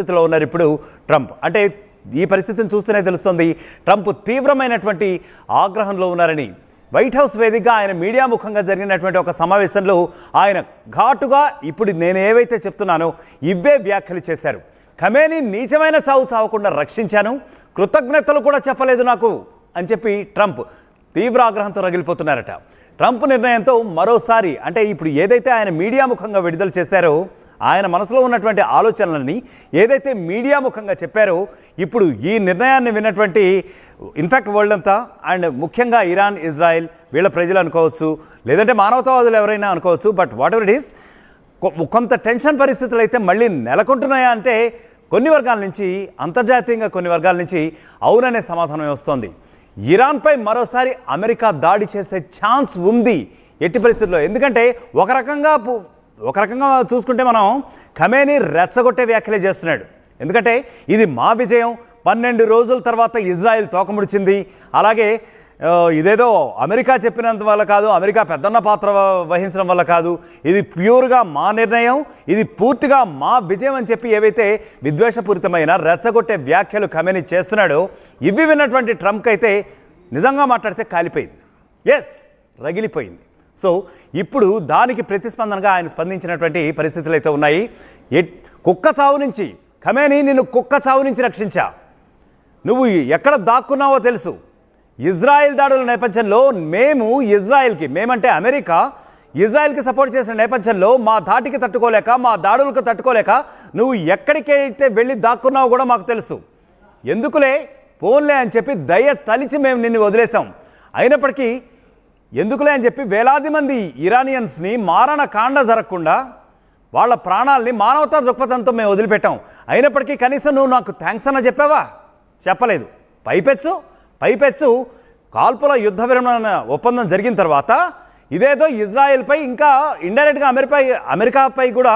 స్థితిలో ఉన్నారు ఇప్పుడు ట్రంప్. అంటే ఈ పరిస్థితిని చూస్తూనే తెలుస్తుంది ట్రంప్ తీవ్రమైనటువంటి ఆగ్రహంలో ఉన్నారని. వైట్ హౌస్ వేదికగా ఆయన మీడియా ముఖంగా జరిగినటువంటి ఒక సమావేశంలో ఆయన ఘాటుగా ఇప్పుడు నేను ఏవైతే చెప్తున్నానో ఇవే వ్యాఖ్యలు చేశారు. ఖమేనీ నీచమైన చావు చావకుండా రక్షించాను, కృతజ్ఞతలు కూడా చెప్పలేదు నాకు అని చెప్పి ట్రంప్ తీవ్ర ఆగ్రహంతో రగిలిపోతున్నారట. ట్రంప్ నిర్ణయంతో మరోసారి అంటే ఇప్పుడు ఏదైతే ఆయన మీడియా ముఖంగా విడుదల చేశారో ఆయన మనసులో ఉన్నటువంటి ఆలోచనలని ఏదైతే మీడియా ముఖంగా చెప్పారో ఇప్పుడు ఈ నిర్ణయాన్ని విన్నటువంటి ఇన్ఫ్యాక్ట్ వరల్డ్ అంతా అండ్ ముఖ్యంగా ఇరాన్, ఇజ్రాయెల్ వీళ్ళ ప్రజలు అనుకోవచ్చు, లేదంటే మానవతావాదులు ఎవరైనా అనుకోవచ్చు, but what ever it is కొంత టెన్షన్ పరిస్థితులు అయితే మళ్ళీ నెలకొంటున్నాయా అంటే కొన్ని వర్గాల నుంచి, అంతర్జాతీయంగా కొన్ని వర్గాల నుంచి అవుననే సమాధానం వస్తోంది. ఇరాన్పై మరోసారి అమెరికా దాడి చేసే ఛాన్స్ ఉంది ఎట్టి పరిస్థితుల్లో. ఎందుకంటే ఒక రకంగా చూసుకుంటే మనం ఖమేనీ రెచ్చగొట్టే వ్యాఖ్యలే చేస్తున్నాడు. ఎందుకంటే ఇది మా విజయం, 12 రోజుల తర్వాత ఇజ్రాయెల్ తోకముడిచింది, అలాగే ఇదేదో అమెరికా చెప్పినంత వల్ల కాదు, అమెరికా పెద్దన్న పాత్ర వహించడం వల్ల కాదు, ఇది ప్యూర్గా మా నిర్ణయం, ఇది పూర్తిగా మా విజయం అని చెప్పి ఏవైతే విద్వేషపూరితమైన రెచ్చగొట్టే వ్యాఖ్యలు ఖమేనీ చేస్తున్నాడో ఇవి విన్నటువంటి ట్రంప్కి అయితే నిజంగా మాట్లాడితే కాలిపోయింది, ఎస్ రగిలిపోయింది. సో ఇప్పుడు దానికి ప్రతిస్పందనగా ఆయన స్పందించినటువంటి పరిస్థితులు అయితే ఉన్నాయి. కుక్క చావు నుంచి ఖమేనీ నిన్ను కుక్క చావు నుంచి రక్షించా, నువ్వు ఎక్కడ దాక్కున్నావో తెలుసు. ఇజ్రాయెల్ దాడుల నేపథ్యంలో మేమంటే అమెరికా ఇజ్రాయెల్కి సపోర్ట్ చేసిన నేపథ్యంలో మా ధాటికి తట్టుకోలేక, మా దాడులకు తట్టుకోలేక నువ్వు ఎక్కడికైతే వెళ్ళి దాక్కున్నావో కూడా మాకు తెలుసు. ఎందుకులే పోన్లే అని చెప్పి దయ తలిచి మేము నిన్ను వదిలేసాం. అయినప్పటికీ ఎందుకులే అని చెప్పి వేలాది మంది ఇరానియన్స్ని మారణ కాండ జరగకుండా వాళ్ళ ప్రాణాలని మానవతా దృక్పథంతో మేము వదిలిపెట్టాం. అయినప్పటికీ కనీసం నువ్వు నాకు థ్యాంక్స్ అన్న చెప్పావా? చెప్పలేదు. పైపెచ్చు కాల్పుల యుద్ధ విరమణ ఒప్పందం జరిగిన తర్వాత ఇదేదో ఇజ్రాయెల్పై ఇంకా ఇండైరెక్ట్గా అమెరికాపై కూడా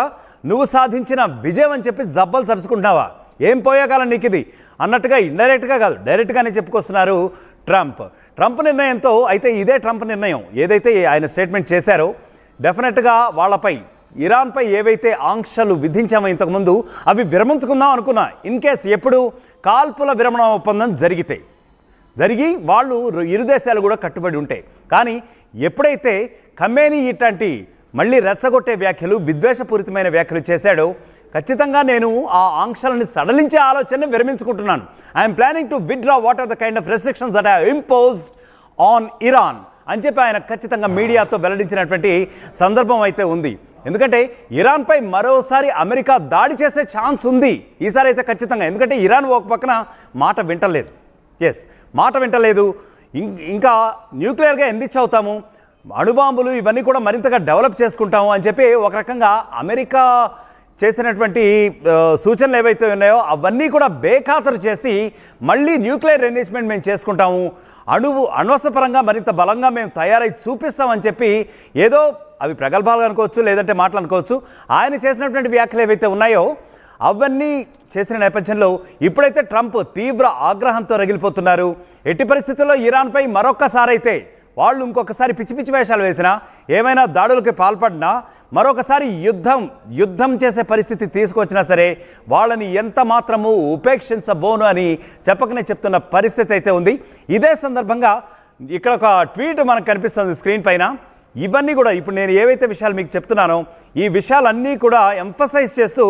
నువ్వు సాధించిన విజయం అని చెప్పి జబ్బలు సరుచుకుంటున్నావా? ఏం పోయేకాలం నీకు ఇది అన్నట్టుగా ఇండైరెక్ట్గా కాదు డైరెక్ట్గానే చెప్పుకొస్తున్నారు ట్రంప్ నిర్ణయంతో. అయితే ఇదే ట్రంప్ నిర్ణయం ఏదైతే ఆయన స్టేట్మెంట్ చేశారో డెఫినెట్గా వాళ్ళపై ఇరాన్పై ఏవైతే ఆంక్షలు విధించామో ఇంతకుముందు అవి విరమించుకుందాం అనుకున్నా, ఇన్ కేస్ ఎప్పుడు కాల్పుల విరమణ ఒప్పందం జరిగి వాళ్ళు ఇరు దేశాలు కూడా కట్టుబడి ఉంటాయి. కానీ ఎప్పుడైతే ఖమేనీ ఇట్లాంటి మళ్ళీ రెచ్చగొట్టే వ్యాఖ్యలు, విద్వేషపూరితమైన వ్యాఖ్యలు చేశాడో ఖచ్చితంగా నేను ఆ ఆంక్షలను సడలించే ఆలోచనను విరమించుకుంటున్నాను. I'm planning to withdraw what are the kind of restrictions that I have imposed on Iran అని చెప్పి ఆయన ఖచ్చితంగా మీడియాతో వెల్లడించినటువంటి సందర్భం అయితే ఉంది. ఎందుకంటే ఇరాన్పై మరోసారి అమెరికా దాడి చేసే ఛాన్స్ ఉంది ఈసారి అయితే ఖచ్చితంగా. ఎందుకంటే ఇరాన్ ఒక పక్కన మాట వింటలేదు, ఇంకా న్యూక్లియర్గా ఎండిచ్ అవుతాము, అణుబాంబులు ఇవన్నీ కూడా మరింతగా డెవలప్ చేసుకుంటాము అని చెప్పి ఒక రకంగా అమెరికా చేసినటువంటి సూచనలు ఏవైతే ఉన్నాయో అవన్నీ కూడా బేఖాతరు చేసి మళ్ళీ న్యూక్లియర్ ఎంగేజ్మెంట్ మేము చేసుకుంటాము, అణ్వస్త్రపరంగా మరింత బలంగా మేము తయారై చూపిస్తామని చెప్పి ఏదో అవి ప్రగల్భాలు అనుకోవచ్చు, లేదంటే మాటలు అనుకోవచ్చు, ఆయన చేసినటువంటి వ్యాఖ్యలు ఏవైతే ఉన్నాయో అవన్నీ చేసిన నేపథ్యంలో ఇప్పుడైతే ట్రంప్ తీవ్ర ఆగ్రహంతో రగిలిపోతున్నారు. ఎట్టి పరిస్థితుల్లో ఇరాన్పై మరొక్కసారి అయితే వాళ్ళు ఇంకొకసారి పిచ్చి వేషాలు వేసినా, ఏమైనా దాడులకి పాల్పడినా, మరొకసారి యుద్ధం చేసే పరిస్థితి తీసుకొచ్చినా సరే వాళ్ళని ఎంత మాత్రము ఉపేక్షించబోను అని చెప్పకనే చెప్తున్న పరిస్థితి అయితే ఉంది. ఇదే సందర్భంగా ఇక్కడ ఒక ట్వీట్ మనకు కనిపిస్తుంది స్క్రీన్ పైన. ఇవన్నీ కూడా ఇప్పుడు నేను ఏవైతే విషయాలు మీకు చెప్తున్నానో ఈ విషయాలన్నీ కూడా ఎంఫసైజ్ చేస్తూ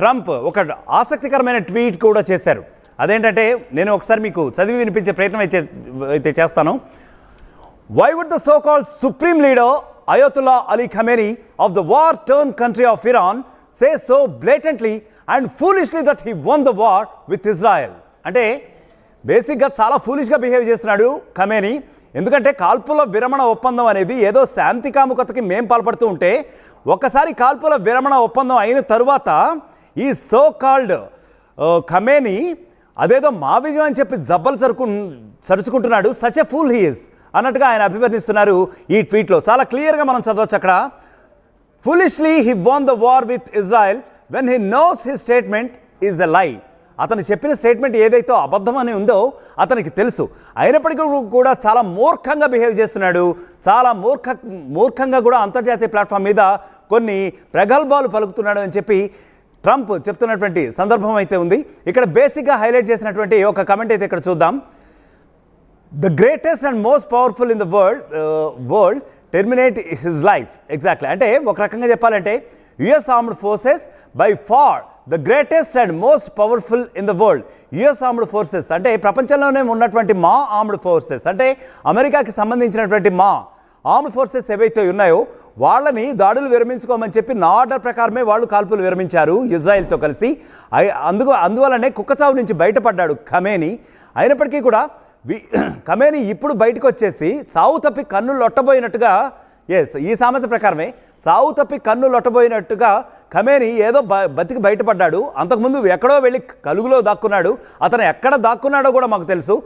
ట్రంప్ ఒక ఆసక్తికరమైన ట్వీట్ కూడా చేశారు. అదేంటంటే నేను ఒకసారి మీకు చదివి వినిపించే ప్రయత్నం అయితే చేస్తాను. Why would the so-called supreme leader Ayatollah Ali Khamenei of the war-torn country of Iran say so blatantly and foolishly that he won the war with Israel? అంటే బేసిక్గా చాలా ఫూలిష్గా బిహేవ్ చేస్తున్నాడు ఖమేనీ. ఎందుకంటే కాల్పుల విరమణ ఒప్పందం అనేది ఏదో శాంతి కాముకతకి మేం పాల్పడుతూ ఉంటే ఒక్కసారి కాల్పుల విరమణ ఒప్పందం అయిన తరువాత ఈ సో కాల్డ్ ఖమేనీ అదేదో మా విజయం అని చెప్పి జబ్బలు సరుచుకుంటున్నాడు. Such a fool he is అన్నట్టుగా ఆయన అభివర్ణిస్తున్నారు ఈ ట్వీట్లో. చాలా క్లియర్గా మనం చదవచ్చు అక్కడ. Foolishly he won the war with Israel when he knows his statement is a lie. అతను చెప్పిన స్టేట్మెంట్ ఏదైతే అబద్ధం అని ఉందో అతనికి తెలుసు, అయినప్పటికీ కూడా చాలా మూర్ఖంగా బిహేవ్ చేస్తున్నాడు. చాలా మూర్ఖంగా కూడా అంతర్జాతీయ ప్లాట్ఫామ్ మీద కొన్ని ప్రగల్భాలు పలుకుతున్నాడు అని చెప్పి ట్రంప్ చెప్తున్నటువంటి సందర్భం అయితే ఉంది. ఇక్కడ బేసిక్గా హైలైట్ చేసినటువంటి ఒక కమెంట్ అయితే ఇక్కడ చూద్దాం. The greatest and most powerful in the world terminate his life. Exactly, అంటే ఒక రకంగా చెప్పాలంటే US armed forces by for the greatest and most powerful in the world. US armed forces అంటే ప్రపంచంలోనే ఉన్నటువంటి మా ఆర్మ్డ్ ఫోర్సెస్, అంటే అమెరికాకి సంబంధించినటువంటి మా ఆర్మ్డ్ ఫోర్సెస్ ఏవైతే ఉన్నాయో వాళ్ళని దాడులు విరమించుకోమని చెప్పి నా ఆర్డర్ ప్రకారమే వాళ్ళు కాల్పులు విరమించారు ఇజ్రాయెల్తో కలిసి. అందువల్లనే కుక్కచావు నుంచి బయటపడ్డాడు ఖమేనీ. అయినప్పటికీ కూడా ఖమేనీ ఇప్పుడు బయటకు వచ్చేసి చావు తప్పి కన్ను లొట్టబోయినట్టుగా, ఈ సామెత ప్రకారమే చావు తప్పి కన్ను లొట్టబోయినట్టుగా ఖమేనీ ఏదో బతికి బయటపడ్డాడు. అంతకుముందు ఎక్కడో వెళ్ళి కలుగులో దాక్కున్నాడు. అతను ఎక్కడ దాక్కున్నాడో కూడా మాకు తెలుసు.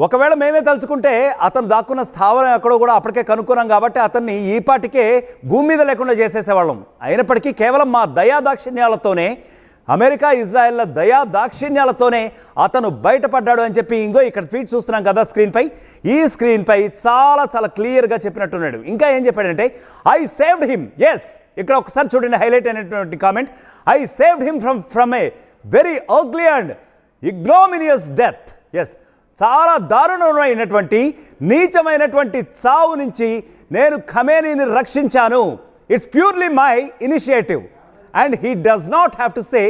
ఒకవేళ మేమే తలుచుకుంటే అతను దాక్కున్న స్థావరం ఎక్కడో కూడా అప్పటికే కనుక్కున్నాం కాబట్టి అతన్ని ఈపాటికే భూమి మీద లేకుండా చేసేసేవాళ్ళం. అయినప్పటికీ కేవలం మా దయాదాక్షిణ్యాలతోనే, అమెరికా ఇజ్రాయెల్ల దయాదాక్షిణ్యాలతోనే అతను బయటపడ్డాడు అని చెప్పి ఇక్కడ ట్వీట్ చూస్తున్నాం కదా స్క్రీన్పై. ఈ స్క్రీన్పై చాలా చాలా క్లియర్గా చెప్పినట్టున్నాడు. ఇంకా ఏం చెప్పాడంటే, ఐ సేవ్డ్ హిమ్. ఇక్కడ ఒకసారి చూడండి హైలైట్ అయినటువంటి comment. I saved him from a very ugly and ignominious death. చాలా దారుణమైనటువంటి నీచమైనటువంటి చావు నుంచి నేను ఖమేనీని రక్షించాను. It's purely my initiative and he does not have to say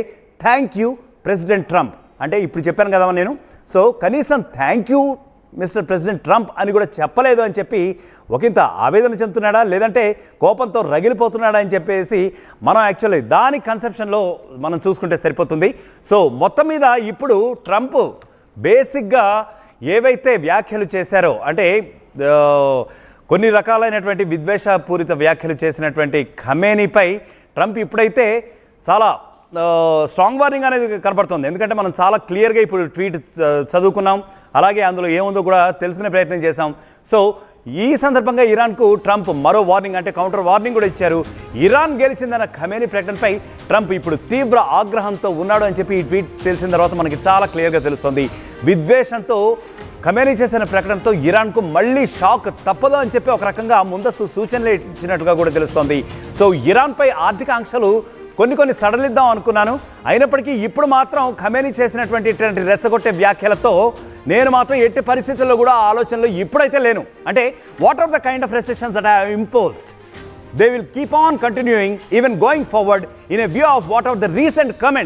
thank you President Trump. అంటే ఇప్పుడు చెప్పాను కదా నేను, సో కనీసం thank you Mister President Trump అని కూడా చెప్పలేదు అని చెప్పి ఒకంత ఆవేదన చెందుతున్నాడా లేదంటే కోపంతో రగిలిపోతున్నాడా అని చెప్పేసి మనం యాక్చువల్లీ దాని కన్సెప్షన్లో మనం చూసుకుంటే సరిపోతుంది. సో మొత్తం మీద ఇప్పుడు ట్రంప్ బేసిక్గా ఏవైతే వ్యాఖ్యలు చేశారో, అంటే కొన్ని రకాలైనటువంటి విద్వేషపూరిత వ్యాఖ్యలు చేసినటువంటి ఖమేనీపై ట్రంప్ ఇప్పుడైతే చాలా స్ట్రాంగ్ వార్నింగ్ అనేది కనబడుతుంది. ఎందుకంటే మనం చాలా క్లియర్గా ఇప్పుడు ట్వీట్ చదువుకున్నాం, అలాగే అందులో ఏముందో కూడా తెలుసుకునే ప్రయత్నం చేశాం. సో ఈ సందర్భంగా ఇరాన్కు ట్రంప్ మరో వార్నింగ్, అంటే కౌంటర్ వార్నింగ్ కూడా ఇచ్చారు. ఇరాన్ గెలిచిందన్న ఖమేనీ ప్రకటనపై ట్రంప్ ఇప్పుడు తీవ్ర ఆగ్రహంతో ఉన్నాడు అని చెప్పి ఈ ట్వీట్ తెలిసిన తర్వాత మనకి చాలా క్లియర్గా తెలుస్తుంది. విద్వేషంతో ఖమేనీ చేసిన ప్రకటనతో ఇరాన్కు మళ్ళీ షాక్ తప్పదు అని చెప్పి ఒక రకంగా ముందస్తు సూచనలు ఇచ్చినట్టుగా కూడా తెలుస్తోంది. సో ఇరాన్పై ఆర్థిక ఆంక్షలు కొన్ని సడలిద్దాం అనుకున్నాను. అయినప్పటికీ ఇప్పుడు మాత్రం ఖమేనీ చేసినటువంటి ఇటువంటి రెచ్చగొట్టే వ్యాఖ్యలతో నేను మాత్రం ఎట్టి పరిస్థితుల్లో కూడా ఆలోచనలో ఇప్పుడైతే లేను. అంటే what are the kind of restrictions that I have imposed, they will keep on continuing even going forward in a view of what are the recent comments